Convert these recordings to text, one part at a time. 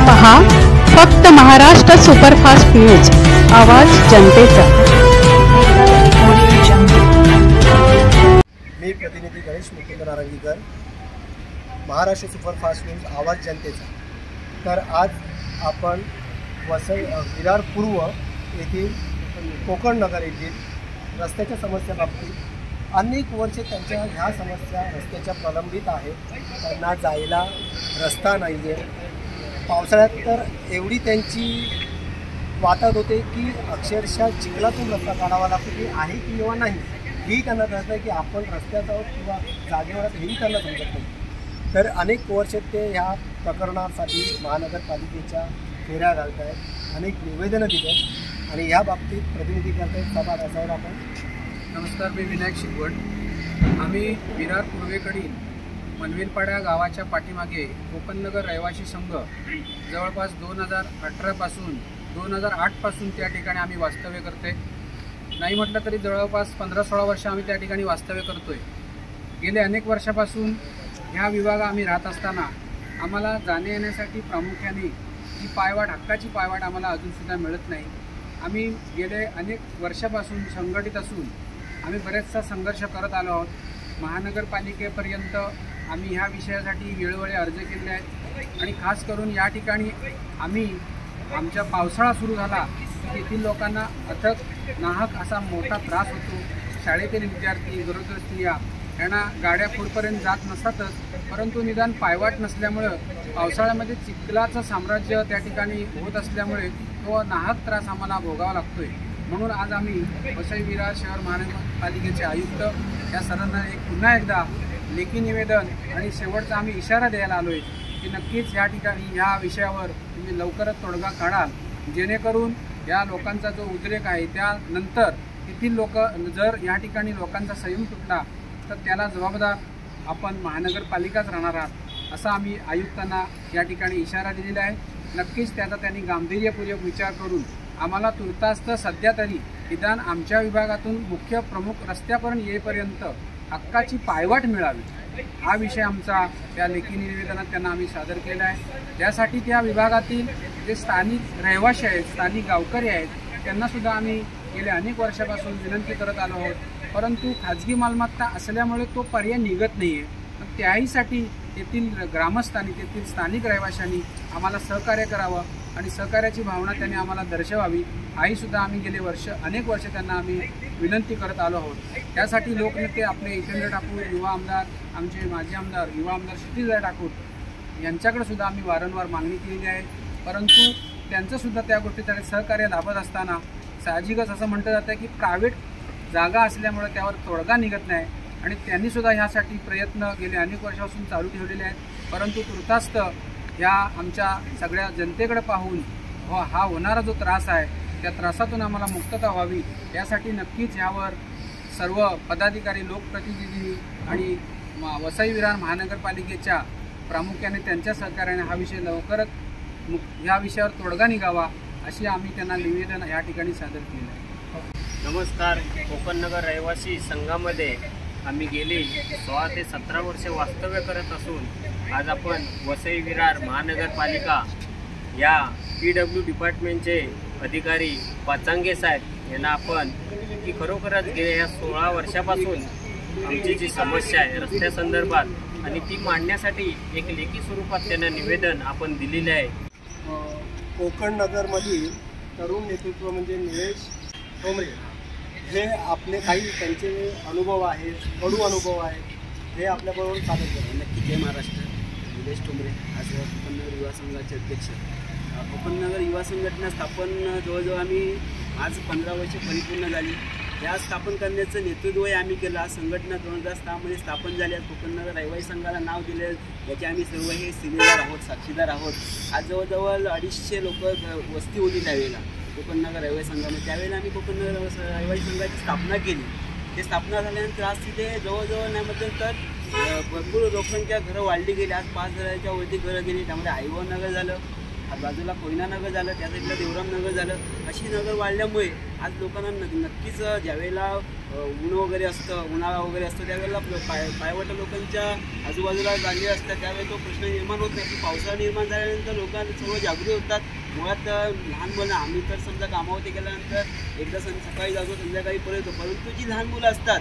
पहा फक्त Maharashtra superfast news, आवाज जनतेचा। मी प्रतिनिधी गणेश मुकुंद नारंगीकर, महाराष्ट्र सुपरफास्ट न्यूज, आवाज जनतेचा। तर आज आपण विरार पूर्व येथील कोकण नगर येथील रस्त्याच्या समस्याबाबतीत अनेक वर्षे त्यांच्या ह्या समस्या रस्त्याच्या प्रलंबित आहेत। त्यांना जायला रस्ता नाही आहे। पावसाळ्यात तर एवढी त्यांची वाताहत होते की अक्षरशः चिखलातून रस्ता काढावा लागतो की आहे किंवा नाही ही त्यांना कळत नाही की आपण रस्त्यात आहोत किंवा जागेवर हेही त्यांना समजत नाही। तर अनेक वर्ष ते ह्या प्रकरणासाठी महानगरपालिकेच्या फेऱ्या घालत आहेत, अनेक निवेदनं दिली आहेत आणि ह्या बाबतीत प्रतिनिधी करत आहेत सभा असावर आपण। नमस्कार, मी विनायक शिकवण। आम्ही विरार पूर्वेकडील मनवेलपाडा गावाच्या पाठीमागे कोकणनगर रहिवासी संघ जवळपास 2018 पासून 2008 पासून त्या ठिकाणी आम्ही वास्तव्य करतोय। नाही म्हटलं तरी जवळपास 15-16 वर्ष आम्ही त्या ठिकाणी वास्तव्य करतोय। गेले अनेक वर्षापासून ह्या विभाग आम्ही राहत असताना आम्हाला जाणे येण्यासाठी प्रामुख्याने ही पायवाट, हक्काची पायवाट आम्हाला अजूनसुद्धा मिळत नाही। आम्ही गेले अनेक वर्षापासून संघटित असून आम्ही बरेचसा संघर्ष करत आलो आहोत। महानगरपालिकेपर्यंत आम्ही ह्या विषयासाठी वेळोवेळी अर्ज केले आहेत आणि खास करून या ठिकाणी आम्ही आमच्या पावसाळा सुरू झाला की येथील लोकांना अथक नाहक असा मोठा त्रास होतो। शाळेतील विद्यार्थी, गरोदर स्त्रिया यांना गाड्या पुढपर्यंत जात नसतातच, परंतु निदान पायवाट नसल्यामुळं पावसाळ्यामध्ये चिखलाचं साम्राज्य त्या ठिकाणी होत असल्यामुळे तो नाहक त्रास आम्हाला भोगावा लागतोय। म्हणून आज आम्ही वसई विरार शहर महानगरपालिकेचे आयुक्त या सर्वांना पुन्हा एकदा लेखी निवेदन आणि शेवटचा आम्ही इशारा द्यायला आलो आहे की नक्कीच या ठिकाणी ह्या विषयावर तुम्ही लवकरच तोडगा काढाल, जेणेकरून या लोकांचा जो उद्रेक आहे त्यानंतर येथील लोक जर या ठिकाणी लोकांचा संयम तुटला तर त्याला जबाबदार आपण महानगरपालिकाच राहणार आहात असा आम्ही आयुक्तांना या ठिकाणी इशारा दिलेला आहे। नक्कीच त्याचा त्यांनी गांभीर्यपूर्वक विचार करून आम्हाला तुर्तास सध्या तरी निदान आमच्या विभागातून मुख्य प्रमुख रस्त्यापर्यंत येईपर्यंत हक्काची पायवाट मिळावी हा विषय आमचा या लेखी निवेदनात त्यांना आम्ही सादर केला आहे। त्यासाठी त्या विभागातील जे स्थानिक रहिवासी आहेत, स्थानिक गावकरी आहेत, त्यांनासुद्धा आम्ही गेल्या अनेक वर्षापासून विनंती करत आलो आहोत, परंतु खाजगी मालमत्ता असल्यामुळे तो पर्याय निघत नाही आहे। त्याहीसाठी तेथील ग्रामस्थांनी, तेथील स्थानिक रहिवाशांनी आम्हाला सहकार्य करावं आणि सहकार्याची भावना त्यांनी आम्हाला दर्शवावी हाहीसुद्धा आम्ही गेले अनेक वर्ष त्यांना आम्ही विनंती करत आलो आहोत। त्यासाठी लोकनेते आपले इतेंद्र ठाकूर, युवा आमदार, आमचे माजी आमदार, युवा आमदार क्षितिज ठाकूर यांच्याकडे सुद्धा आम्ही वारंवार मागणी केलेली आहे, परंतु त्यांचंसुद्धा त्या गोष्टीसाठी सहकार्य लाभत असताना साहजिकच असं म्हटलं जातं की प्रायव्हेट जागा असल्यामुळे त्यावर तोडगा निघत नाही आणि त्यांनीसुद्धा ह्यासाठी प्रयत्न गेले अनेक वर्षापासून चालू ठेवलेले आहेत, परंतु तुर्तास्त ह्या आमच्या सगळ्या जनतेकडे पाहून हा होणारा जो त्रास आहे त्या त्रासातून आम्हाला मुक्तता व्हावी यासाठी नक्कीच यावर सर्व पदाधिकारी, लोकप्रतिनिधी आणि वसई विरार महानगरपालिकेच्या प्रामुख्याने त्यांच्या सहकार्याने हा विषय लवकरच ह्या विषयावर तोडगा निघावा अशी आम्ही त्यांना निवेदन या ठिकाणी सादर केलं आहे। नमस्कार, कोकणनगर रहिवासी संघामध्ये आम्ही गेली 16 ते 17 वर्षे वास्तव्य करत असून आज आपण वसई विरार महानगरपालिका या PW डिपार्टमेंटचे अधिकारी पाचांगे साहेब यांना आपण की खरोखरच गेल्या या 16 वर्षापासून आमची जी समस्या आहे रस्त्यासंदर्भात आणि ती मांडण्यासाठी एक लेखी स्वरूपात त्यांना निवेदन आपण दिलेले आहे। कोकण नगरमधील तरुण नेतृत्व म्हणजे निलेश ठोंबरे हे आपले काही त्यांचे अनुभव आहेत, कडू अनुभव आहेत, हे आपल्याबरोबर सादर करतात। नक्की जय महाराष्ट्र। निलेश ठोंबरे, आज कोकणनगर युवा संघाचे अध्यक्ष। कोकणनगर युवा संघटना स्थापन जवळजवळ आम्ही आज 15 वर्षे परिपूर्ण झाली। या स्थापन करण्याचं नेतृत्वही आम्ही केलं। आज संघटना 2006 मध्ये स्थापन झाली। आज कोकणनगर रहिवासी संघाला नाव दिले, याचे आम्ही सर्व हे सिनेदार आहोत, साक्षीदार आहोत। आज जवळजवळ 250 लोक वस्ती होती त्यावेळेला कोकणनगर रहिवासी संघामध्ये। त्यावेळेला आम्ही कोकणनगर रहिवासी संघाची स्थापना केली। ते स्थापना झाल्यानंतर आज तिथे जवळजवळ नाही म्हटलं तर भरपूर लोकसंख्या घरं वाढली गेली। आज 5000च्या वरती घरं गेली, त्यामध्ये आईवनगर झालं, बाजूला कोयना नगर झालं, त्या साईडला देवराम नगर झालं, अशी नगर वाढल्यामुळे आज लोकांना नक्कीच ज्यावेळेला ऊन वगैरे असतं, उन्हाळा वगैरे असतं, त्यावेळेला पायवाटा लोकांच्या आजूबाजूला झाले असतात, त्यावेळी तो प्रश्न निर्माण होत नाही की पावसाळा निर्माण झाल्यानंतर लोकांना सर्व जागृत होतात. मुळात लहान मुलं, आम्ही तर समजा कामावरती गेल्यानंतर एकदा सकाळी जातो, संध्याकाळी परत येतो, परंतु जी लहान मुलं असतात,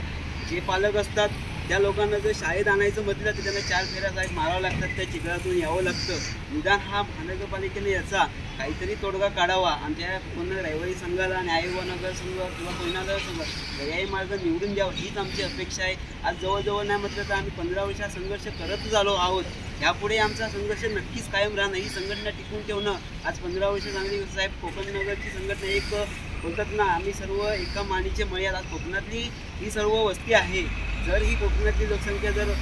जे पालक असतात, त्या लोकांना जर शाळेत आणायचं म्हटलं तर त्यांना 4 फेऱ्या साहेब मारावं लागतात, त्या चिखलातून यावं लागतं. निदान हा महानगरपालिकेने याचा काहीतरी तोडगा काढावा. आमच्या पूर्ण रहिवासी संघाला, न्याय व नगर संघ किंवा कोयना नगर संघ पर्यायी मार्ग निवडून द्यावं हीच आमची अपेक्षा आहे. आज जवळजवळ नाही म्हटलं तर आम्ही 15 वर्षा संघर्ष करतच आलो आहोत. यापुढे आमचा संघर्ष नक्कीच कायम राहणं, ही संघटना टिकवून ठेवणं. आज 15 वर्ष चांगली साहेब कोकण नगरची संघटना एक बोलतात ना, आम्ही सर्व एका मानेचे मळ्यात. आज कोकणातली ही सर्व वस्ती आहे. जर ही कोकणातली लोकसंख्या जर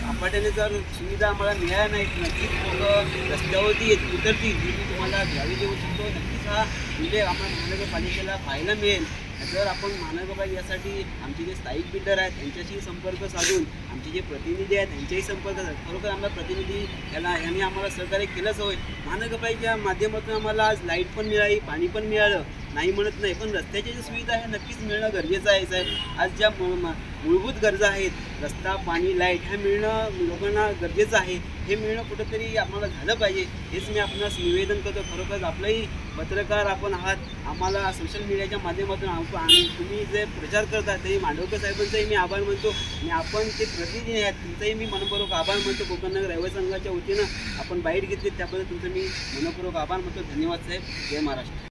झपाट्याने जर सुविधा आम्हाला मिळाल्या नाहीत, नक्कीच लोक रस्त्यावरती उतरतील. ही मी तुम्हाला घ्यावी देऊ शकतो. नक्कीच हा उल्लेख आम्हाला महानगरपालिकेला पाहायला मिळेल. जर आपण महानगरपालिका यासाठी आमचे जे स्थायिक बिल्डर आहेत त्यांच्याशी संपर्क साधून, आमचे जे प्रतिनिधी आहेत त्यांच्याही संपर्क साधून, खरोखर आम्हाला प्रतिनिधी यांनी आम्हाला सहकार्य केलंच हवं. महानगरपालिकेच्या माध्यमातून आम्हाला आज लाईट पण मिळाली, पाणी पण मिळालं, नाही म्हणत नाही, पण रस्त्याच्या ज्या सुविधा आहे नक्कीच मिळणं गरजेचं आहे साहेब. आज ज्या मूलभूत गरजा आहेत, रस्ता, पाणी, लाईट, ह्या मिळणं लोकांना गरजेचं आहे. हे मिळणं कुठंतरी आम्हाला झालं पाहिजे, हेच मी आपणास निवेदन करतो. खरोखर आपलंही पत्रकार आपण आहात, आम्हाला सोशल मीडियाच्या माध्यमातून आणि तुम्ही जे प्रचार करता ते मांडवकर साहेबांचाही मी आभार मानतो आणि आपण ते प्रतिनिधी आहेत तुमचाही मी मनपूर्वक आभार मानतो. कोकण नगर रहिवासी संघाच्या वतीनं आपण बाईट घेतली त्याबद्दल तुमचं मी मनपूर्वक आभार मानतो. धन्यवाद साहेब. जय महाराष्ट्र.